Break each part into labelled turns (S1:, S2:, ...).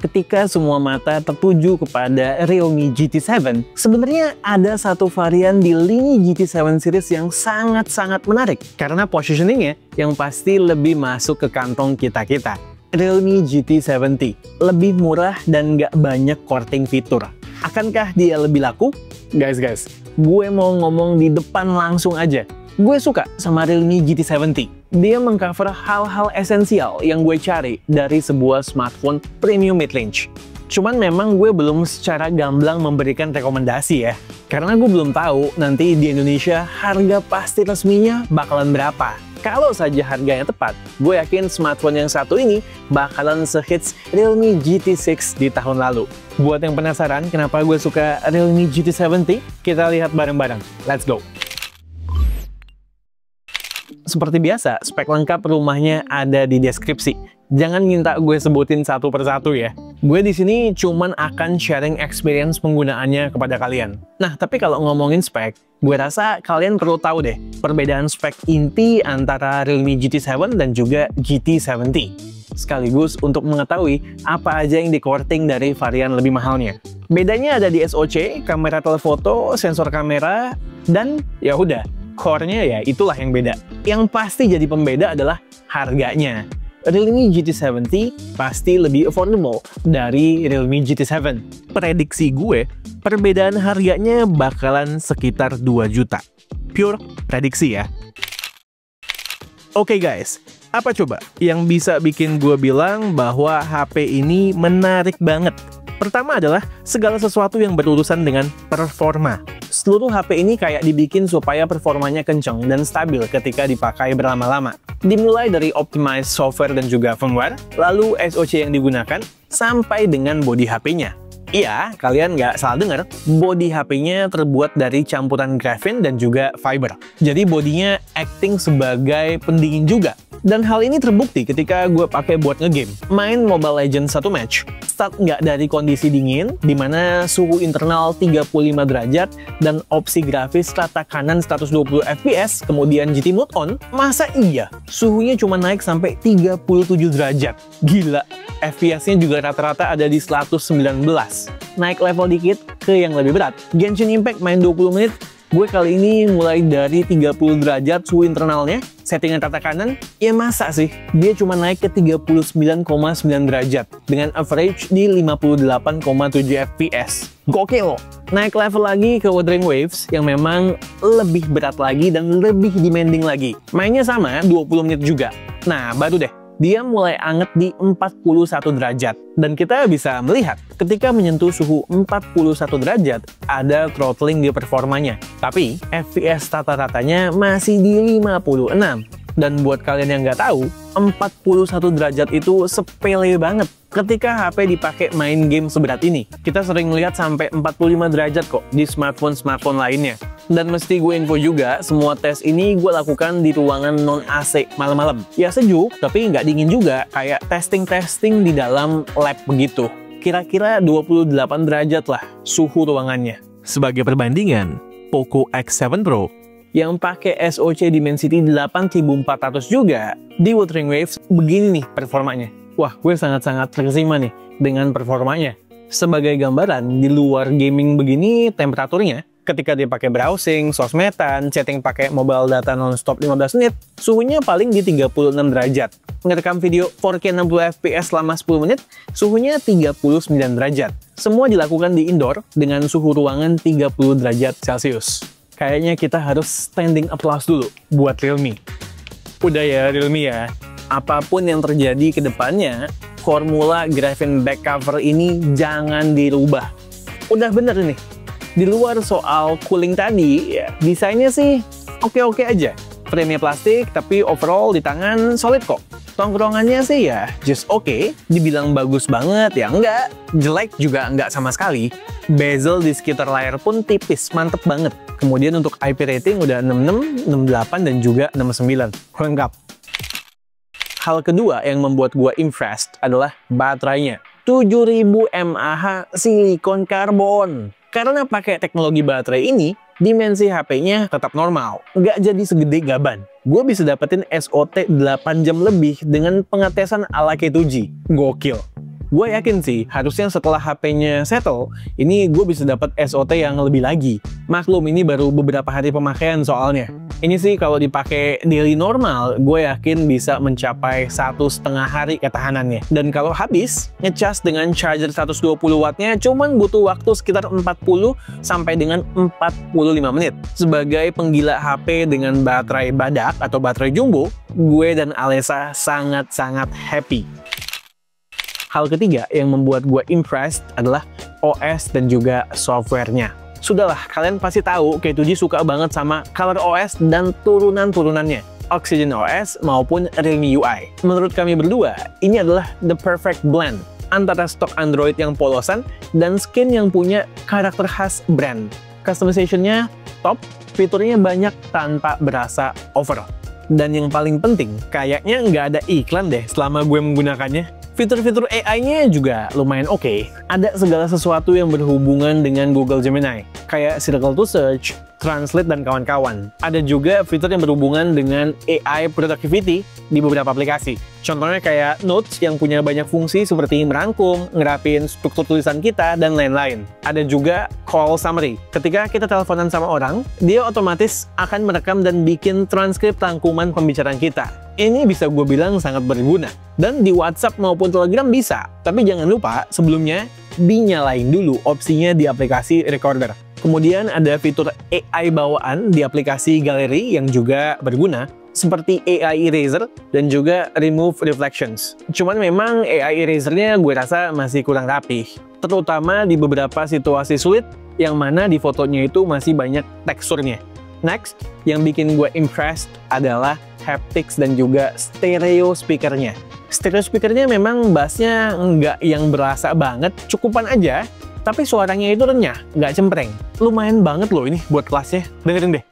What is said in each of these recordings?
S1: ketika semua mata tertuju kepada Realme GT7, sebenarnya ada satu varian di lini GT7 series yang sangat-sangat menarik karena positioningnya yang pasti lebih masuk ke kantong kita-kita. Realme GT70 lebih murah dan nggak banyak courting fitur. Akankah dia lebih laku? Guys, gue mau ngomong di depan langsung aja. Gue suka sama Realme GT70. Dia mengcover hal-hal esensial yang gue cari dari sebuah smartphone premium mid-range. Cuman memang gue belum secara gamblang memberikan rekomendasi ya. Karena gue belum tahu nanti di Indonesia harga pasti resminya bakalan berapa. Kalau saja harganya tepat, gue yakin smartphone yang satu ini bakalan sehits Realme GT6 di tahun lalu. Buat yang penasaran kenapa gue suka Realme GT70, kita lihat bareng-bareng. Let's go! Seperti biasa, spek lengkap rumahnya ada di deskripsi. Jangan minta gue sebutin satu persatu ya. Gue di sini cuman akan sharing experience penggunaannya kepada kalian. Nah, tapi kalau ngomongin spek, gue rasa kalian perlu tahu deh perbedaan spek inti antara Realme GT7 dan juga GT70. Sekaligus untuk mengetahui apa aja yang di-courting dari varian lebih mahalnya. Bedanya ada di SoC, kamera telefoto, sensor kamera, dan ya udah. Core-nya ya itulah yang beda. Yang pasti jadi pembeda adalah harganya. Realme GT70 pasti lebih affordable dari Realme GT7. Prediksi gue, perbedaan harganya bakalan sekitar 2 juta. Pure prediksi ya. Oke guys, apa coba yang bisa bikin gue bilang bahwa HP ini menarik banget? Pertama adalah segala sesuatu yang berurusan dengan performa. Seluruh HP ini kayak dibikin supaya performanya kenceng dan stabil ketika dipakai berlama-lama. Dimulai dari optimized software dan juga firmware, lalu SoC yang digunakan, sampai dengan bodi HP-nya. Iya, kalian nggak salah dengar, bodi HP-nya terbuat dari campuran graphene dan juga fiber. Jadi bodinya acting sebagai pendingin juga. Dan hal ini terbukti ketika gue pakai buat ngegame. Main Mobile Legends 1 match, start nggak dari kondisi dingin, dimana suhu internal 35 derajat, dan opsi grafis rata kanan 120 fps, kemudian GT Mode on, masa iya? Suhunya cuma naik sampai 37 derajat. Gila, FPS-nya juga rata-rata ada di 119. Naik level dikit ke yang lebih berat. Genshin Impact main 20 menit, gue kali ini mulai dari 30 derajat suhu internalnya, settingan rata kanan, ya masa sih? Dia cuma naik ke 39,9 derajat, dengan average di 58,7 fps. Gokil! Naik level lagi ke Wuthering Waves, yang memang lebih berat lagi dan lebih demanding lagi. Mainnya sama, 20 menit juga. Nah, baru deh, dia mulai anget di 41 derajat. Dan kita bisa melihat, ketika menyentuh suhu 41 derajat, ada throttling di performanya. Tapi, FPS rata-ratanya masih di 56. Dan buat kalian yang nggak tahu, 41 derajat itu sepele banget. Ketika HP dipakai main game seberat ini, kita sering melihat sampai 45 derajat kok di smartphone-smartphone lainnya. Dan mesti gue info juga, semua tes ini gue lakukan di ruangan non-AC malam-malam. Ya sejuk, tapi nggak dingin juga, kayak testing-testing di dalam lab begitu. Kira-kira 28 derajat lah suhu ruangannya. Sebagai perbandingan, Poco X7 Pro yang pakai SoC Dimensity 8400 juga, di Wuthering Waves begini nih performanya. Wah, gue sangat-sangat terkesima nih dengan performanya. Sebagai gambaran, di luar gaming begini temperaturnya, ketika dia pakai browsing, sosmedan, chatting pakai mobile data non-stop 15 menit, suhunya paling di 36 derajat. Ngerekam video 4K 60 fps selama 10 menit, suhunya 39 derajat. Semua dilakukan di indoor dengan suhu ruangan 30 derajat Celcius. Kayaknya kita harus standing applause dulu buat Realme. Udah ya Realme ya, apapun yang terjadi ke depannya, formula graphene back cover ini jangan dirubah. Udah bener nih. Di luar soal cooling tadi, ya, desainnya sih oke-oke aja. Frame-nya plastik, tapi overall di tangan solid kok. Tongkrongannya sih ya just oke. Dibilang bagus banget ya enggak, jelek juga enggak sama sekali. Bezel di sekitar layar pun tipis, mantep banget. Kemudian untuk IP rating udah 66, 68, dan juga 69. Lengkap. Hal kedua yang membuat gua impressed adalah baterainya. 7000 mAh silikon karbon. Karena pakai teknologi baterai ini, dimensi HP-nya tetap normal, nggak jadi segede gaban. Gue bisa dapetin SOT 8 jam lebih dengan pengetesan ala K2G. Gokil. Gue yakin sih, harusnya setelah HP-nya settle, ini gue bisa dapat SOT yang lebih lagi. Maklum, ini baru beberapa hari pemakaian soalnya. Ini sih kalau dipakai daily normal, gue yakin bisa mencapai 1,5 hari ketahanannya. Dan kalau habis, ngecas dengan charger 120 wattnya cuman butuh waktu sekitar 40 sampai dengan 45 menit. Sebagai penggila HP dengan baterai badak atau baterai jumbo, gue dan Alessa sangat-sangat happy. Hal ketiga yang membuat gue impressed adalah OS dan juga softwarenya. Sudahlah, kalian pasti tahu K2G suka banget sama ColorOS dan turunan-turunannya, Oxygen OS maupun Realme UI. Menurut kami berdua, ini adalah the perfect blend antara stok Android yang polosan dan skin yang punya karakter khas brand. Customization-nya top, fiturnya banyak tanpa berasa over. Dan yang paling penting, kayaknya nggak ada iklan deh selama gue menggunakannya. Fitur-fitur AI-nya juga lumayan oke. Ada segala sesuatu yang berhubungan dengan Google Gemini, kayak Circle to Search, Translate, dan kawan-kawan. Ada juga fitur yang berhubungan dengan AI Productivity di beberapa aplikasi. Contohnya kayak Notes yang punya banyak fungsi seperti merangkum, ngerapin struktur tulisan kita, dan lain-lain. Ada juga Call Summary. Ketika kita teleponan sama orang, dia otomatis akan merekam dan bikin transkrip rangkuman pembicaraan kita. Ini bisa gue bilang sangat berguna. Dan di WhatsApp maupun Telegram bisa. Tapi jangan lupa, sebelumnya dinyalain dulu opsinya di aplikasi Recorder. Kemudian ada fitur AI bawaan di aplikasi Gallery yang juga berguna, seperti AI Eraser dan juga Remove Reflections. Cuman memang AI Eraser-nya gue rasa masih kurang rapih, terutama di beberapa situasi sulit yang mana di fotonya itu masih banyak teksturnya. Next, yang bikin gue impressed adalah haptics dan juga stereo speakernya. Stereo speakernya memang bassnya nggak yang berasa banget, cukupan aja, tapi suaranya itu renyah, nggak cempreng. Lumayan banget loh ini buat kelasnya, dengerin deh.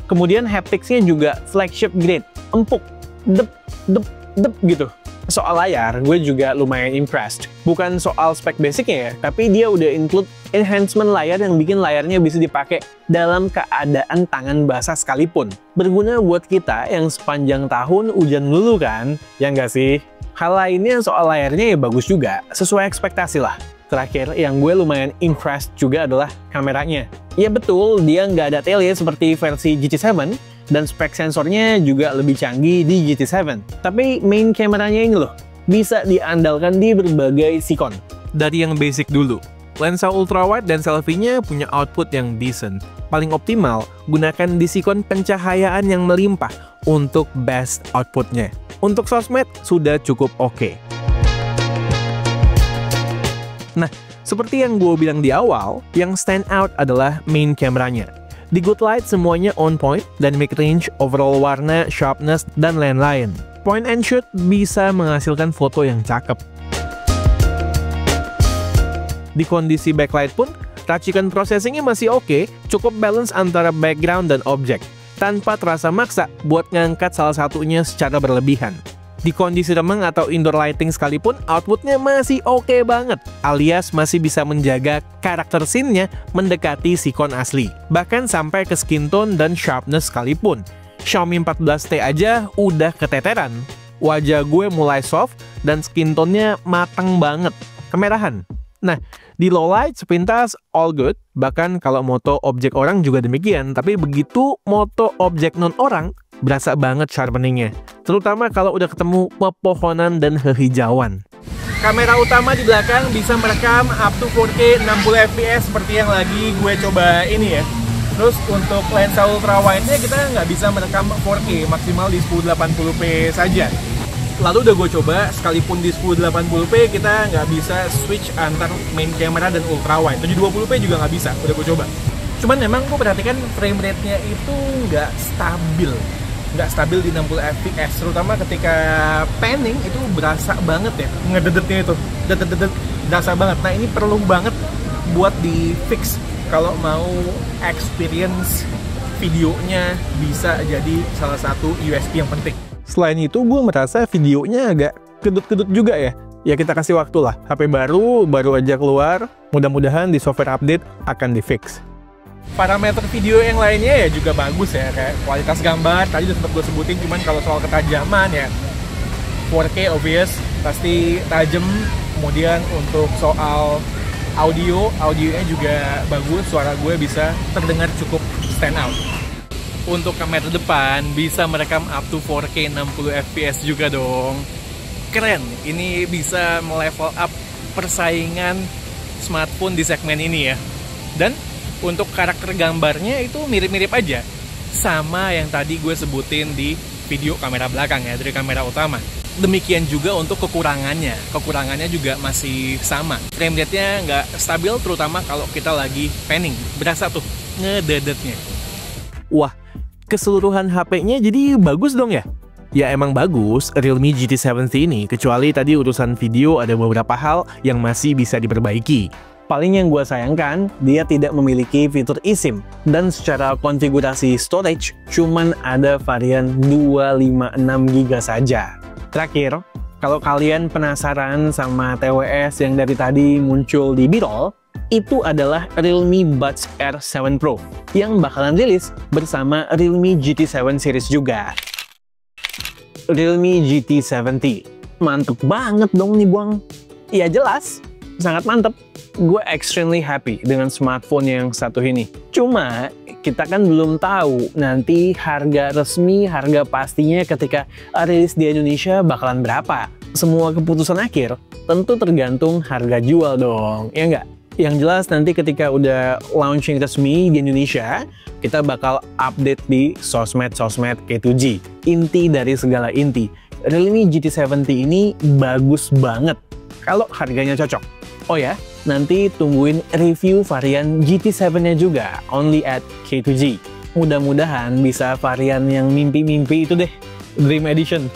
S1: Kemudian hapticsnya juga flagship grade, empuk, dep gitu. Soal layar, gue juga lumayan impressed. Bukan soal spek basicnya ya, tapi dia udah include enhancement layar yang bikin layarnya bisa dipakai dalam keadaan tangan basah sekalipun. Berguna buat kita yang sepanjang tahun hujan dulu kan, ya nggak sih? Hal lainnya soal layarnya ya bagus juga, sesuai ekspektasi lah. Terakhir, yang gue lumayan impressed juga adalah kameranya. Ya betul, dia nggak ada tele seperti versi GT7, dan spek sensornya juga lebih canggih di GT7. Tapi main kameranya ini loh, bisa diandalkan di berbagai sikon. Dari yang basic dulu, lensa ultrawide dan selfie-nya punya output yang decent. Paling optimal, gunakan di sikon pencahayaan yang melimpah untuk best outputnya. Untuk sosmed, sudah cukup oke. Nah, seperti yang gue bilang di awal, yang stand out adalah main kameranya. Di good light semuanya on point dan mid range, overall warna, sharpness, dan lain-lain. Point and shoot bisa menghasilkan foto yang cakep. Di kondisi backlight pun, racikan processingnya masih oke, cukup balance antara background dan objek, tanpa terasa maksa buat ngangkat salah satunya secara berlebihan. Di kondisi remang atau indoor lighting sekalipun, outputnya masih oke banget, alias masih bisa menjaga karakter scene-nya mendekati sikon asli. Bahkan sampai ke skin tone dan sharpness sekalipun. Xiaomi 14T aja udah keteteran. Wajah gue mulai soft dan skin tone-nya matang banget, kemerahan. Nah, di low light sepintas all good, bahkan kalau moto objek orang juga demikian, tapi begitu moto objek non-orang, berasa banget sharpening-nya, terutama kalau udah ketemu pepohonan dan hehijauan. Kamera utama di belakang bisa merekam up to 4K 60 fps seperti yang lagi gue coba ini ya. Terus untuk lensa ultrawide-nya kita nggak bisa merekam 4K, maksimal di 1080p saja. Lalu udah gue coba, sekalipun di 1080p kita nggak bisa switch antar main camera dan ultrawide. 720p juga nggak bisa, udah gue coba. Cuman memang gue perhatikan frame rate-nya itu nggak stabil di 60 fps, terutama ketika panning itu berasa banget ya, ngededetnya itu, dedet berasa banget. Nah ini perlu banget buat di fix kalau mau experience videonya bisa jadi salah satu USP yang penting. Selain itu gue merasa videonya agak kedut-kedut juga ya. Ya kita kasih waktu lah, HP baru aja keluar, mudah-mudahan di software update akan di fix. Parameter video yang lainnya ya juga bagus ya, kayak kualitas gambar tadi udah sempat gue sebutin, cuman kalau soal ketajaman ya 4K obvious pasti tajam. Kemudian untuk soal audionya juga bagus, suara gue bisa terdengar cukup stand out. Untuk kamera depan bisa merekam up to 4K 60 fps juga dong. Keren, ini bisa melevel up persaingan smartphone di segmen ini ya. Dan untuk karakter gambarnya itu mirip-mirip aja sama yang tadi gue sebutin di video kamera belakang ya, dari kamera utama. Demikian juga untuk kekurangannya juga masih sama. Frame rate-nya nggak stabil, terutama kalau kita lagi panning, berasa tuh ngededetnya. Wah, keseluruhan HP-nya jadi bagus dong ya? Ya emang bagus Realme GT70 ini, kecuali tadi urusan video ada beberapa hal yang masih bisa diperbaiki. Paling yang gue sayangkan, dia tidak memiliki fitur eSIM. Dan secara konfigurasi storage, cuman ada varian 256GB saja. Terakhir, kalau kalian penasaran sama TWS yang dari tadi muncul di B-roll, itu adalah Realme Buds Air 7 Pro yang bakalan rilis bersama Realme GT7 series juga. Realme GT70. Mantep banget dong nih Buang. Iya jelas, sangat mantep. Gue extremely happy dengan smartphone yang satu ini. Cuma, kita kan belum tahu nanti harga resmi, harga pastinya ketika rilis di Indonesia bakalan berapa. Semua keputusan akhir tentu tergantung harga jual dong, ya nggak? Yang jelas nanti ketika udah launching resmi di Indonesia, kita bakal update di sosmed-sosmed K2G. Inti dari segala inti, Realme GT70 ini bagus banget kalau harganya cocok. Oh ya, nanti tungguin review varian GT7-nya juga, only at K2G. Mudah-mudahan bisa varian yang mimpi-mimpi itu deh, Dream Edition.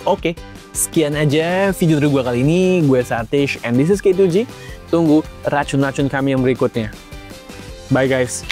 S1: Oke, sekian aja video dari gue kali ini. Gue Satish, and this is K2G. Tunggu racun-racun kami yang berikutnya. Bye guys.